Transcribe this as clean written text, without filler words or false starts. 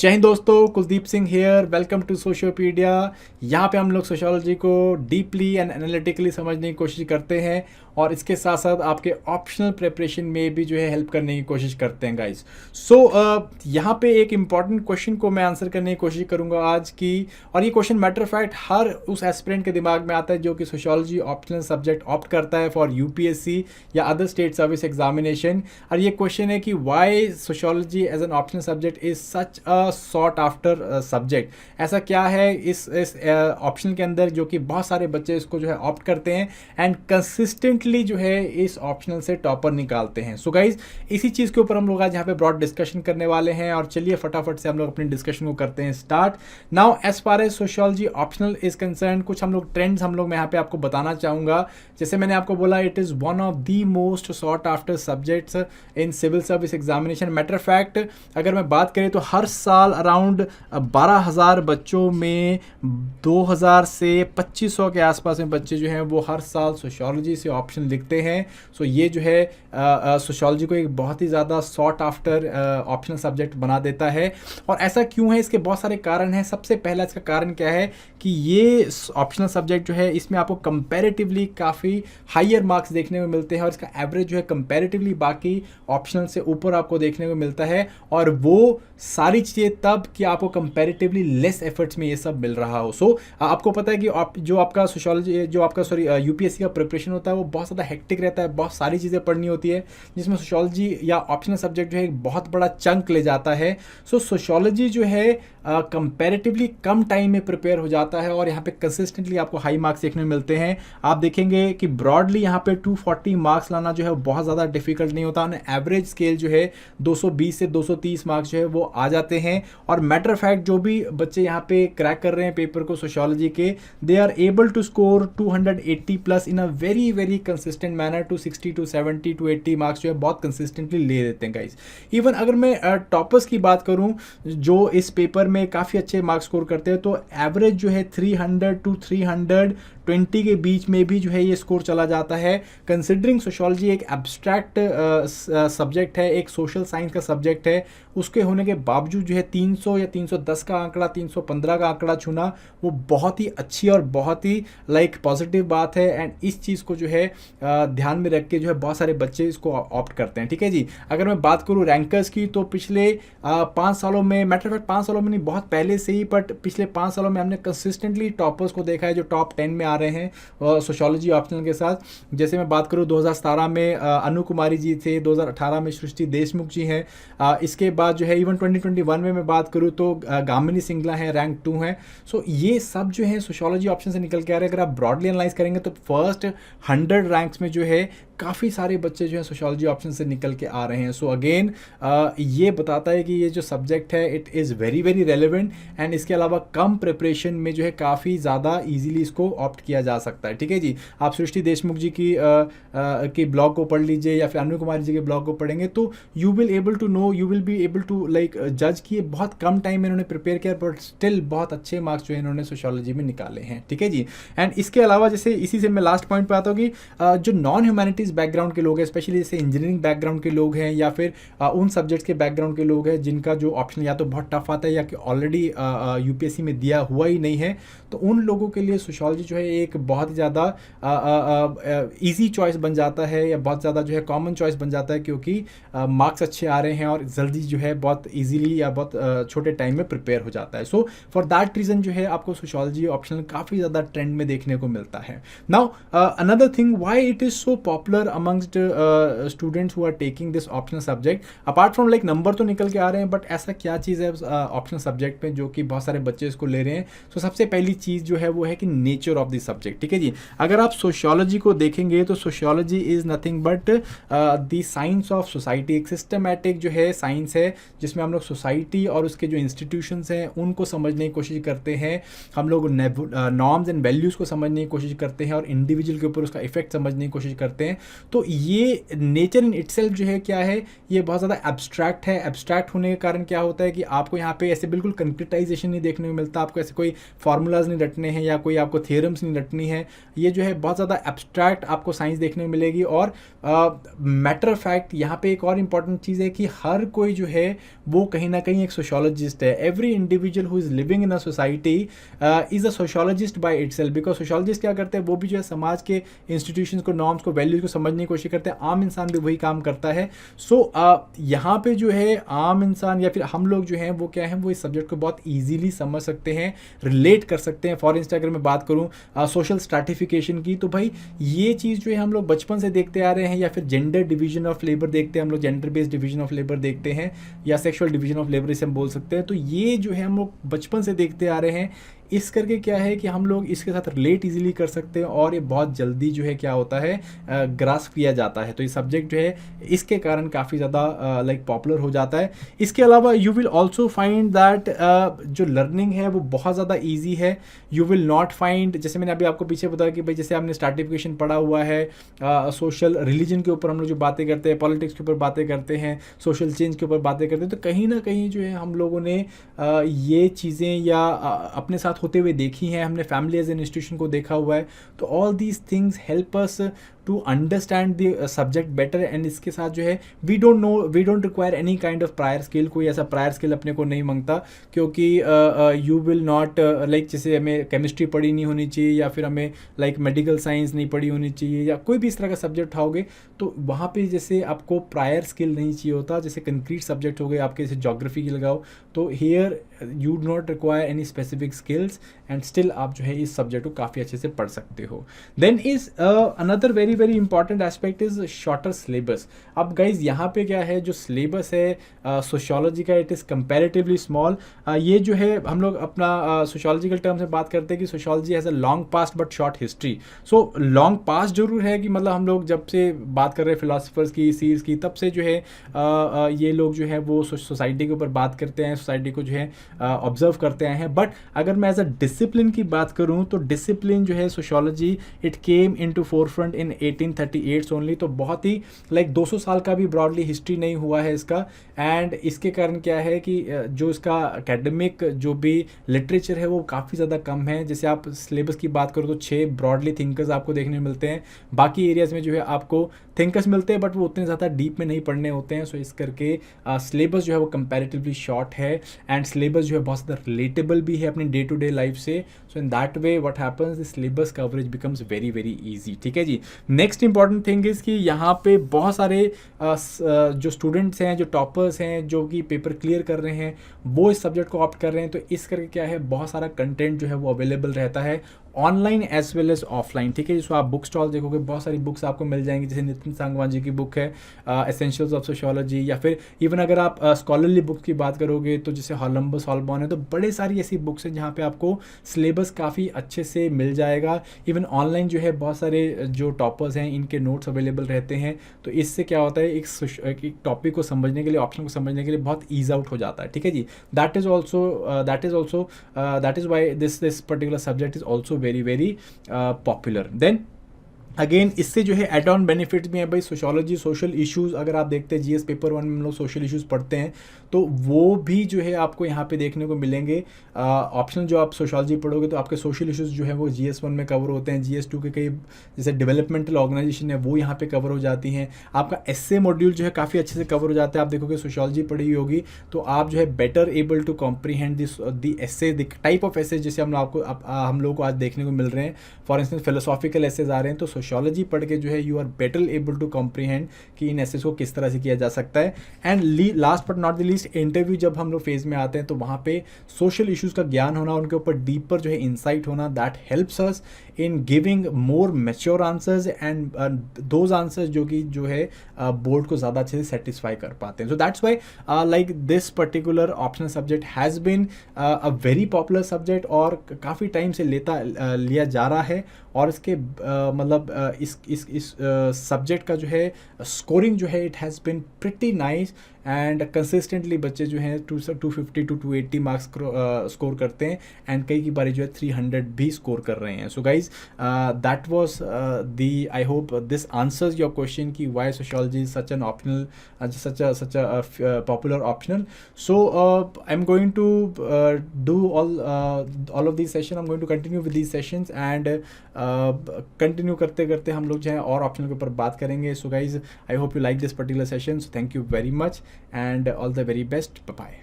जय हिंद दोस्तों, Kuldeep Singh here. Welcome to Sociopedia. यहाँ पे हम लोग सोशियोलॉजी को डीपली एंड एनालिटिकली समझने की कोशिश करते हैं और इसके साथ साथ आपके ऑप्शनल प्रिपरेशन में भी जो है हेल्प करने की कोशिश करते हैं गाइस। यहाँ पे एक इम्पॉर्टेंट क्वेश्चन को मैं आंसर करने की कोशिश करूँगा आज की। और ये क्वेश्चन मैटर ऑफ फैक्ट हर उस एस्पिरेंट के दिमाग में आता है जो कि सोशियोलॉजी ऑप्शनल सब्जेक्ट ऑप्ट करता है फॉर यूपीएससी या अदर स्टेट सर्विस एग्जामिनेशन। और ये क्वेश्चन है कि why sociology as an optional subject is such a sought after subject. ऐसा क्या है इस ऑप्शन के अंदर जो कि बहुत सारे बच्चे इसको जो है ऑप्ट करते हैं एंड कंसिस्टेंटली जो है इस ऑप्शनल से टॉपर निकालते हैं। सो गाइज, इसी चीज़ के ऊपर हम लोग आज यहाँ पे ब्रॉड डिस्कशन करने वाले हैं और चलिए फटाफट से हम लोग अपनी डिस्कशन को करते हैं start. Now as far as sociology optional is concern, कुछ हम लोग ट्रेंड्स हम लोग मैं यहाँ पे आपको बताना चाहूँगा। जैसे मैंने आपको बोला, it is one of the most sought after subjects in civil service examination. Matter fact अगर मैं बात करें तो हर साल अराउंड 12,000 बच्चों में 2,000 से 2,500 के आसपास में बच्चे जो हैं वो हर साल सोशियोलॉजी से ऑप्शन लिखते हैं। सो ये जो है सोशियोलॉजी को एक बहुत ही ज़्यादा सॉट आफ्टर ऑप्शनल सब्जेक्ट बना देता है। और ऐसा क्यों है, इसके बहुत सारे कारण हैं। सबसे पहला इसका कारण क्या है कि ये ऑप्शनल सब्जेक्ट जो है इसमें आपको कंपैरेटिवली काफ़ी हायर मार्क्स देखने को मिलते हैं और इसका एवरेज जो है कंपैरेटिवली बाकी ऑप्शनल से ऊपर आपको देखने को मिलता है। और वो सारी चीज़ें तब कि आपको कंपैरेटिवली लेस एफर्ट्स में ये सब मिल रहा हो। सो आपको पता है कि जो आपका सोशियोलॉजी जो आपका यूपीएससी का प्रिपरेशन होता है वो बहुत ज़्यादा हेक्टिक रहता है, बहुत सारी चीज़ें पढ़नी होती है, जिसमें सोशियोलॉजी या ऑप्शनल सब्जेक्ट जो है एक बहुत बड़ा चंक ले जाता है। सो सोशियोलॉजी जो है कंपैरेटिवली कम टाइम में प्रिपेयर हो जाता है और यहाँ पे कंसिस्टेंटली आपको हाई मार्क्स देखने को मिलते हैं। आप देखेंगे कि ब्रॉडली यहाँ पे 240 मार्क्स लाना जो है बहुत ज़्यादा डिफिकल्ट नहीं होता। एवरेज स्केल जो है 220 से 230 मार्क्स जो है वो आ जाते हैं। और मैटर फैक्ट जो भी बच्चे यहाँ पे क्रैक कर रहे हैं पेपर को सोशियोलॉजी के, they are able to score 280 plus in a very very consistent manner. 260 to 70 to 80 marks जो है बहुत कंसिस्टेंटली ले देते हैं गाइस। इवन अगर मैं टॉपर्स की बात करूँ जो इस पेपर में काफ़ी अच्छे मार्क्स स्कोर करते हैं, तो एवरेज जो है 300 टू 320 के बीच में भी जो है ये स्कोर चला जाता है। कंसिडरिंग सोशियोलॉजी एक एब्स्ट्रैक्ट सब्जेक्ट है, एक सोशल साइंस का सब्जेक्ट है, उसके होने के बावजूद जो है 300 या 310 का आंकड़ा, 315 का आंकड़ा छूना वो बहुत ही अच्छी और बहुत ही पॉजिटिव बात है। एंड इस चीज़ को जो है ध्यान में रख के जो है बहुत सारे बच्चे इसको ऑप्ट करते हैं। ठीक है जी। अगर मैं बात करूँ रैंकर्स की, तो पिछले 5 सालों में, मैटर फैक्ट 5 सालों में नहीं, बहुत पहले से ही, बट पिछले 5 सालों में हमने कंसिस्टेंटली टॉपर्स को देखा है जो टॉप 10 में आ रहे हैं सोशियोलॉजी ऑप्शनल के साथ। जैसे मैं बात करूँ 2017 में अनु कुमारी जी थे, 2018 में सृष्टि देशमुख जी हैं। इसके बाद जो है इवन 2021 में मैं बात करूँ तो गामिनी सिंगला हैं, रैंक 2 हैं। सो ये सब जो है सोशियोलॉजी ऑप्शन से निकल के आ रहे हैं। अगर आप ब्रॉडली एनालाइज करेंगे तो फर्स्ट 100 रैंक्स में जो है काफ़ी सारे बच्चे जो है सोशियोलॉजी ऑप्शन से निकल के आ रहे हैं। सो अगेन ये बताता है कि ये जो सब्जेक्ट है it is very very relevant and इसके अलावा कम प्रिपरेशन में जो है काफ़ी ज़्यादा इजीली इसको ऑप्ट किया जा सकता है। ठीक है जी। आप सृष्टि देशमुख जी की ब्लॉग को पढ़ लीजिए या फिर अनु कुमारी जी के ब्लॉग को पढ़ेंगे तो you will able to know, you will be able to जज कि बहुत कम टाइम में इन्होंने प्रिपेयर किया बट स्टिल बहुत अच्छे मार्क्स जो है इन्होंने सोशियोलॉजी में निकाले हैं। ठीक है जी। एंड इसके अलावा जैसे इसी से मैं लास्ट पॉइंट पे आता हूँ कि जो नॉन ह्यूमैनिटीज़ बैकग्राउंड के लोग हैं, स्पेशली जैसे इंजीनियरिंग बैकग्राउंड के लोग हैं या फिर उन सब्जेक्ट्स के बैकग्राउंड के लोग हैं जिनका जो ऑप्शन या तो बहुत टफ आता है या कि ऑलरेडी यूपीएससी में दिया हुआ ही नहीं है, तो उन लोगों के लिए सोशियोलॉजी जो है एक बहुत ही ज़्यादा ईजी चॉइस बन जाता है या बहुत ज़्यादा जो है कॉमन चॉइस बन जाता है, क्योंकि मार्क्स अच्छे आ रहे हैं और जल्दी जो है बहुत ईजीली या बहुत छोटे टाइम में प्रिपेयर हो जाता है। सो फॉर दैट रीज़न जो है आपको सोशियोलॉजी ऑप्शनल काफ़ी ज़्यादा ट्रेंड में देखने को मिलता है। Now another thing why it is so popular amongst students who are taking this optional subject, apart from number तो निकल के आ रहे हैं, बट ऐसा क्या चीज़ है ऑप्शनल सब्जेक्ट में जो कि बहुत सारे बच्चे इसको ले रहे हैं। सो सबसे पहली चीज़ जो है वो है कि नेचर ऑफ दिस सब्जेक्ट। ठीक है जी। अगर आप सोशियोलॉजी को देखेंगे तो sociology is nothing but the science of society. एक सिस्टमैटिक जो है साइंस है जिसमें हम लोग सोसाइटी और उसके जो इंस्टीट्यूशंस हैं उनको समझने की कोशिश करते हैं, हम लोग नॉर्म्स एंड वैल्यूज़ को समझने की कोशिश करते हैं और इंडिविजुअल के ऊपर उसका इफेक्ट समझने की कोशिश करते हैं। तो ये नेचर इन इटसेल्फ जो है क्या है, ये बहुत ज़्यादा एब्स्ट्रैक्ट है। एब्स्ट्रैक्ट होने के कारण क्या होता है कि आपको यहाँ पे ऐसे बिल्कुल कंक्रीटाइजेशन नहीं देखने को मिलता, आपको ऐसे कोई फार्मूलाज नहीं रटने हैं या कोई आपको थियरम्स नहीं रटनी है। ये जो है बहुत ज़्यादा एब्स्ट्रैक्ट आपको साइंस देखने को मिलेगी। और मैटर ऑफ फैक्ट यहाँ पे एक और इम्पॉर्टेंट चीज़ है कि हर कोई जो है वो कहीं ना कहीं एक सोशियोलॉजिस्ट है। Every individual who is living in a society is a sociologist by itself, because sociologist क्या करते हैं, वो भी जो है समाज के इंस्टीट्यूशंस को, नॉर्म्स को, वैल्यूज को समझने की कोशिश करते हैं। आम इंसान भी वही काम करता है। सो यहाँ पे जो है आम इंसान या फिर हम लोग जो हैं वो क्या है, वो इस सब्जेक्ट को बहुत ईजिली समझ सकते हैं, रिलेट कर सकते हैं। फॉर इंस्टा अगर मैं बात करूँ सोशल स्ट्रैटिफिकेशन की, तो भाई ये चीज़ जो है हम लोग बचपन से देखते आ रहे हैं। या फिर जेंडर डिवीजन ऑफ लेबर देखते हैं हम लोग, gender based division of labour देखते हैं, या सेक्सुअल डिवीजन ऑफ लेबर इसे हम बोल सकते हैं। तो ये जो है हम लोग बचपन से देखते आ रहे हैं। इस करके क्या है कि हम लोग इसके साथ रिलेट इजीली कर सकते हैं और ये बहुत जल्दी जो है क्या होता है, ग्रास्प किया जाता है। तो ये सब्जेक्ट जो है इसके कारण काफ़ी ज़्यादा लाइक पॉपुलर हो जाता है। इसके अलावा you will also find that जो लर्निंग है वो बहुत ज़्यादा ईजी है। यू विल नॉट फाइंड, जैसे मैंने अभी आपको पीछे बताया कि भाई जैसे आपने स्ट्रैटिफिकेशन पढ़ा हुआ है, सोशल रिलीजन के ऊपर हम लोग जो बातें करते हैं, पॉलिटिक्स के ऊपर बातें करते हैं, सोशल चेंज के ऊपर बातें करते हैं, तो कहीं ना कहीं जो है हम लोगों ने ये चीज़ें या अपने साथ होते हुए देखी हैं, हमने फैमिली एज एन इंस्टीट्यूशन को देखा हुआ है। तो all these things help us to understand the subject better. And इसके साथ जो है we don't require any kind of prior skill, कोई ऐसा प्रायर स्किल अपने को नहीं मांगता, क्योंकि यू विल नॉट लाइक जैसे हमें केमिस्ट्री पढ़ी नहीं होनी चाहिए या फिर हमें लाइक मेडिकल साइंस नहीं पढ़ी होनी चाहिए या कोई भी इस तरह का सब्जेक्ट उठाओगे तो वहाँ पे जैसे आपको प्रायर स्किल नहीं चाहिए होता। जैसे कंक्रीट सब्जेक्ट हो गए आपके, जैसे ज्योग्राफी की लगाओ, तो here you do not require any specific skills and still आप जो है इस सब्जेक्ट को काफ़ी अच्छे से पढ़ सकते हो। Then is another very very important aspect is shorter syllabus. अब गाइज यहाँ पे क्या है, जो सिलेबस है सोशियोलॉजी का, इट इज़ कंपैरेटिवली स्मॉल। ये जो है हम लोग अपना सोशियोलॉजिकल टर्म्स में बात करते हैं कि sociology has a long past but short history. So long past जरूर है कि मतलब हम लोग जब से बात कर रहे हैं फिलोसफर्स की, सीर्स की, तब से जो है ये लोग जो है वो सोसाइटी के ऊपर बात करते हैं, सोसाइटी को जो है ऑब्जर्व करते आए हैं। बट अगर मैं एज अ डिसिप्लिन की बात करूं तो डिसिप्लिन जो है sociology, it came into forefront in 1838 only. तो बहुत ही लाइक 200 साल का भी ब्रॉडली हिस्ट्री नहीं हुआ है इसका। एंड इसके कारण क्या है कि जो इसका एकेडमिक जो भी लिटरेचर है वो काफ़ी ज़्यादा कम है। जैसे आप सिलेबस की बात करो तो 6 ब्रॉडली थिंकर्स आपको देखने को मिलते हैं, बाकी एरियाज़ में जो है आपको थिंकर्स मिलते हैं बट वो उतने ज़्यादा डीप में नहीं पढ़ने होते हैं। सो इस करके सिलेबस जो है वो कंपैरेटिवली शॉर्ट है एंड सिलेबस जो है बहुत ज़्यादा रिलेटेबल भी है अपने डे टू डे लाइफ से। So in that way what happens, the syllabus coverage becomes very very easy. ठीक है जी। नेक्स्ट इंपॉर्टेंट थिंग इज़ कि यहाँ पे बहुत सारे जो स्टूडेंट्स हैं, जो टॉपर्स हैं, जो कि पेपर क्लियर कर रहे हैं, वो इस सब्जेक्ट को ऑप्ट कर रहे हैं। तो इस करके क्या है, बहुत सारा कंटेंट जो है वो अवेलेबल रहता है online as well as offline. ठीक है, जिसको आप बुक स्टॉल देखोगे बहुत सारी बुक्स आपको मिल जाएंगी। जैसे नितिन सांगवान जी की बुक है एसेंशियल्स ऑफ सोशियोलॉजी, या फिर इवन अगर आप स्कॉलरली बुक्स की बात करोगे तो जैसे हॉलम्बस हॉलबॉर्न है, तो बड़े सारी ऐसी बुक्स हैं जहाँ पे आपको सिलेबस काफ़ी अच्छे से मिल जाएगा। इवन ऑनलाइन जो है बहुत सारे जो टॉपर्स हैं इनके नोट्स अवेलेबल रहते हैं। तो इससे क्या होता है, एक टॉपिक को समझने के लिए, ऑप्शन को समझने के लिए बहुत ईज आउट हो जाता है। ठीक है जी। That is why this particular subject is also very very popular. Then again इससे जो है एड ऑन बेनिफिट्स भी हैं भाई। सोशियोलॉजी, सोशल इश्यूज़ अगर आप देखते हैं जीएस पेपर 1 में हम लोग सोशल इश्यूज़ पढ़ते हैं, तो वो भी जो है आपको यहाँ पे देखने को मिलेंगे। ऑप्शन जो आप सोशियोलॉजी पढ़ोगे तो आपके सोशल इश्यूज़ जो है वो जीएस 1 में कवर होते हैं। जीएस 2 के कई जैसे डेवलपमेंटल ऑर्गेनाइजेशन है वो यहाँ पे कवर हो जाती हैं। आपका एस्से मॉड्यूल जो है काफ़ी अच्छे से कवर हो जाता है। आप देखोगे सोशियोलॉजी पढ़ी हुई होगी तो आप जो है better able to comprehend the essay, the type of essay जैसे हम लोग को आज देखने को मिल रहे हैं। फॉर इंस्टेंस फिलोसॉफिकल एस्सेज आ रहे हैं, तो सोशियोलॉजी पढ़ के जो है you are better able to comprehend कि इन एसेस को किस तरह से किया जा सकता है। And last but not the least, interview जब हम लोग फेज में आते हैं तो वहाँ पे सोशल इश्यूज़ का ज्ञान होना, उनके ऊपर डीपर जो है इंसाइट होना, that helps us in giving more mature answers and those answers जो है बोर्ड को ज़्यादा अच्छे से सेटिस्फाई कर पाते हैं। So that's why like this particular optional subject has been a very popular subject और काफ़ी टाइम से लिया जा रहा है। और इसके मतलब इस सब्जेक्ट का जो है स्कोरिंग जो है it has been pretty nice and consistently बच्चे जो हैं 250 to 280 मार्क्स स्कोर करते हैं, एंड कई की बारी जो है 300 भी स्कोर कर रहे हैं. So guys that was the, I hope this answers your question कि why sociology is such an optional, such a popular optional. So I'm going to do all of these sessions. I'm going to continue with these sessions, and continue करते करते हम लोग जो है और optional के ऊपर बात करेंगे. So guys, I hope you like this particular session. So thank you very much, and all the very best. Bye bye.